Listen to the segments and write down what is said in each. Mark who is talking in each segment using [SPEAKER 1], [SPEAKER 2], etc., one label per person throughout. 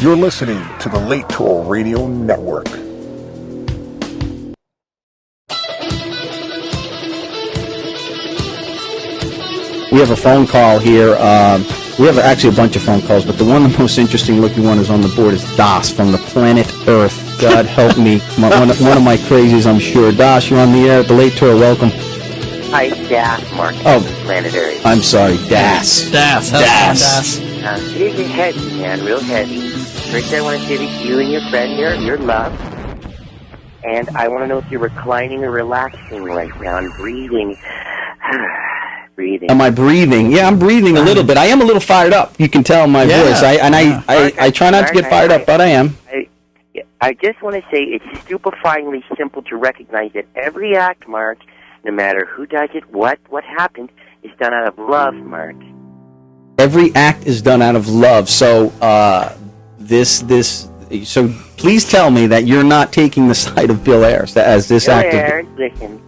[SPEAKER 1] You're listening to the Late Tour Radio Network.
[SPEAKER 2] We have a phone call here. We have actually a bunch of phone calls, but the most interesting looking one is on the board is Das from the planet Earth. God help me. One of my crazies, I'm sure. Das, you're on the air at the Late Tour. Welcome.
[SPEAKER 3] Hi, Das, Mark.
[SPEAKER 2] Oh,
[SPEAKER 3] planet Earth.
[SPEAKER 2] I'm sorry, Das.
[SPEAKER 4] Das.
[SPEAKER 3] It is heavy, man, real heavy. First, I want to say to you and your friend here, your love. And I want to know if you're reclining or relaxing right now and breathing. Breathing.
[SPEAKER 2] Am I breathing? Yeah, I'm breathing a little bit. I am a little fired up. You can tell in my voice. I try not to get fired up, but I am.
[SPEAKER 3] I just want to say it's stupefyingly simple to recognize that every act, Mark, no matter who does it, what happened, is done out of love, Mark.
[SPEAKER 2] Every act is done out of love. So so please tell me that you're not taking the side of Bill Ayers as this
[SPEAKER 3] Bill
[SPEAKER 2] act.
[SPEAKER 3] Ayers, listen.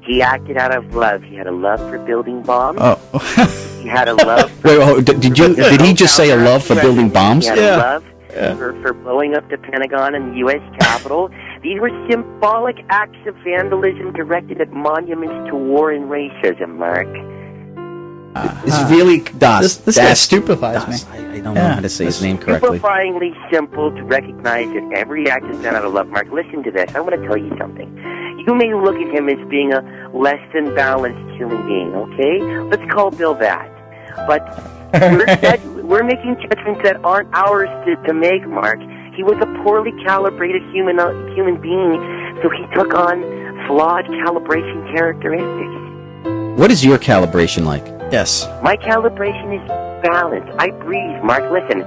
[SPEAKER 3] He acted out of love. He had a love for building bombs.
[SPEAKER 2] Oh.
[SPEAKER 3] He had a love for...
[SPEAKER 2] Wait, did he just say a love for building bombs?
[SPEAKER 3] He had a love for blowing up the Pentagon and the U.S. Capitol. These were symbolic acts of vandalism directed at monuments to war and racism, Mark.
[SPEAKER 2] It's really... Das.
[SPEAKER 4] This guy stupefies me.
[SPEAKER 2] I don't know how to say his name correctly.
[SPEAKER 3] Stupefyingly simple to recognize that every act is done out of love. Mark, listen to this. I want to tell you something. You may look at him as being a less than balanced human being, okay? Let's call Bill that. But we're making judgments that aren't ours to make, Mark. He was a poorly calibrated human being, so he took on flawed calibration characteristics.
[SPEAKER 2] What is your calibration like?
[SPEAKER 4] Yes.
[SPEAKER 3] My calibration is balance. I breathe, Mark. Listen.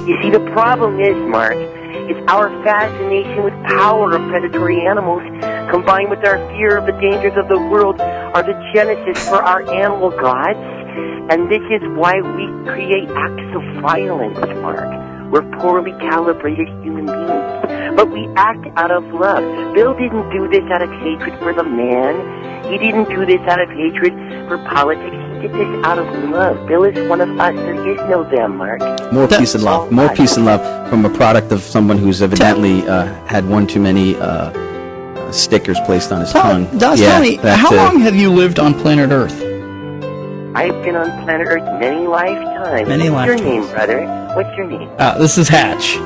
[SPEAKER 3] You see, the problem is, Mark, it's our fascination with power of predatory animals combined with our fear of the dangers of the world are the genesis for our animal gods. And this is why we create acts of violence, Mark. We're poorly calibrated human beings. But we act out of love. Bill didn't do this out of hatred for the man. He didn't do this out of hatred for politics. He did this out of love. Bill is one of us. There is no them, Mark.
[SPEAKER 2] More peace and love. More peace and love from a product of someone who's evidently had one too many stickers placed on his tongue.
[SPEAKER 4] Tell me, how long have you lived on planet Earth?
[SPEAKER 3] I've been on planet Earth many lifetimes. What's your name, brother? What's your name?
[SPEAKER 4] This is Hatch.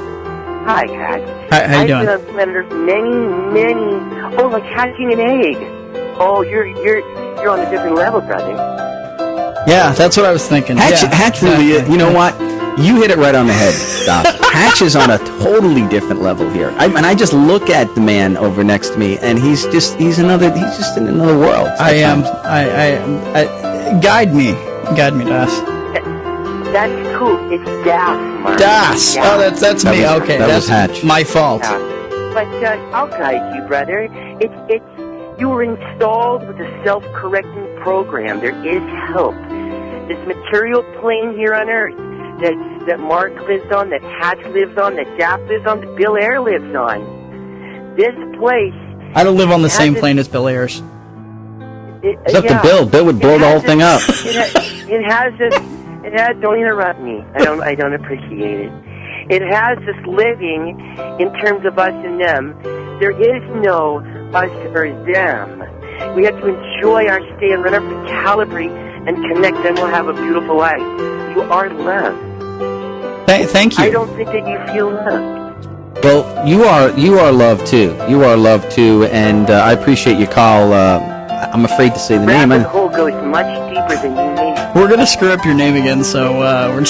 [SPEAKER 3] Hi, Hatch.
[SPEAKER 4] How you doing?
[SPEAKER 3] I've been on planet Earth many... Oh, like hatching an egg. Oh, you're on a different level, brother.
[SPEAKER 4] Yeah, that's what I was thinking.
[SPEAKER 2] Hatch really is. You know what? You hit it right on the head, Doc. Hatch is on a totally different level here. I just look at the man over next to me, and he's just in another world.
[SPEAKER 4] Guide me, Das.
[SPEAKER 3] That's cool. It's Das, Mark.
[SPEAKER 4] Das. Oh, that's me. Okay,
[SPEAKER 2] that's Hatch.
[SPEAKER 4] My fault.
[SPEAKER 3] Yeah. But I'll guide you, brother. It's you were installed with a self-correcting program. There is help. This material plane here on Earth that Mark lives on, that Hatch lives on, that Daff lives on, that Bill Ayers lives on. This place...
[SPEAKER 4] I don't live on the same plane as Bill Ayers.
[SPEAKER 2] It's up to Bill. Bill would blow the whole thing up.
[SPEAKER 3] It has this... Don't interrupt me. I don't appreciate it. It has this living in terms of us and them. There is no us or them. We have to enjoy our stay and remember to calibrate and connect, and we'll have a beautiful life. You are loved.
[SPEAKER 4] Thank you.
[SPEAKER 3] I don't think that you feel loved.
[SPEAKER 2] Well, you are loved too. You are loved too, and I appreciate your call. I'm afraid to say the name.
[SPEAKER 3] Rabbit hole goes much deeper than you may.
[SPEAKER 4] We're going to screw up your name again, so we're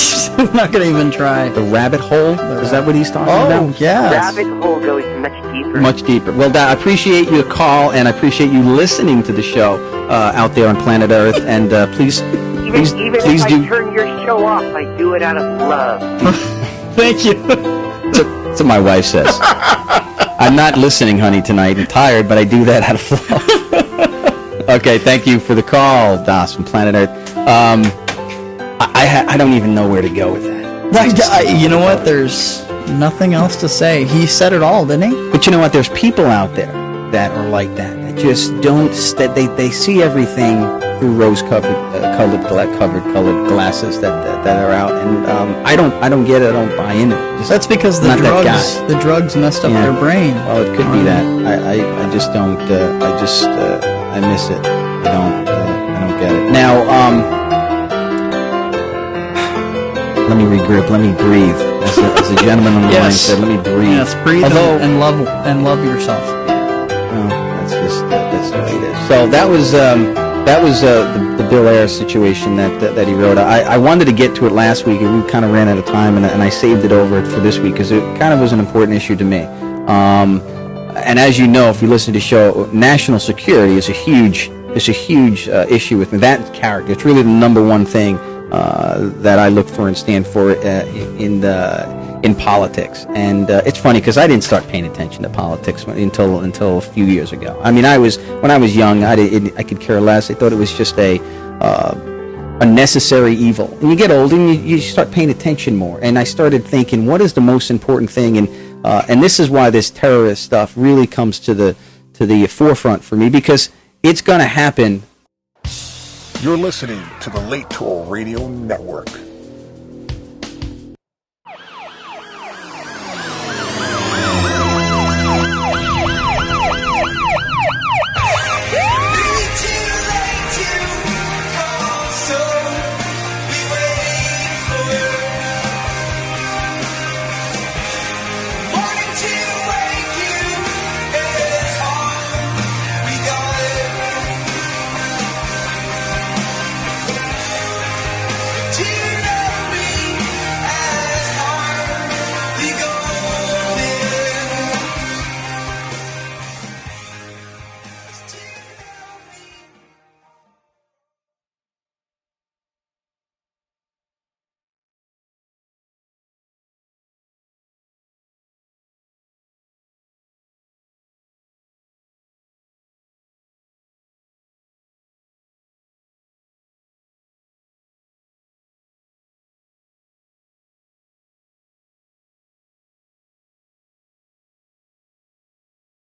[SPEAKER 4] not going to even try.
[SPEAKER 2] The rabbit hole? Is that what he's talking about?
[SPEAKER 4] Oh, yeah.
[SPEAKER 3] Rabbit hole goes much deeper.
[SPEAKER 2] Much deeper. Well, I appreciate your call, and I appreciate you listening to the show out there on planet Earth. And please
[SPEAKER 3] Even if I turn your show off, I do it out of love.
[SPEAKER 4] Thank you.
[SPEAKER 2] That's what my wife says. I'm not listening, honey, tonight. I'm tired, but I do that out of love. Okay, thank you for the call, Das from Planet Earth. I don't even know where to go with that.
[SPEAKER 4] You know what? There's nothing else to say. He said it all, didn't he?
[SPEAKER 2] But you know what? There's people out there that are like that. That just don't. They see everything through colored glasses that are out, and I don't get it. I don't buy into it. Just
[SPEAKER 4] That's because the drugs messed up their brain.
[SPEAKER 2] Well, it could be that. I just don't. I miss it. I don't get it. Now, let me regroup. Let me breathe. As a gentleman on the line said, let me breathe.
[SPEAKER 4] Yes, breathe and love yourself.
[SPEAKER 2] Well, that's the way it is. So that was the Bill Ayers situation that he wrote. I wanted to get to it last week, and we kind of ran out of time, and I saved it over for this week because it kind of was an important issue to me. And as you know, if you listen to the show, national security is a huge issue with me. That character, it's really the number one thing that I look for and stand for in politics. And it's funny because I didn't start paying attention to politics until a few years ago. I mean, when I was young, I could care less. I thought it was just a necessary evil. And you get older and you start paying attention more. And I started thinking, what is the most important thing? And this is why this terrorist stuff really comes to the forefront for me, because it's going to happen.
[SPEAKER 1] You're listening to the Late Toll Radio Network.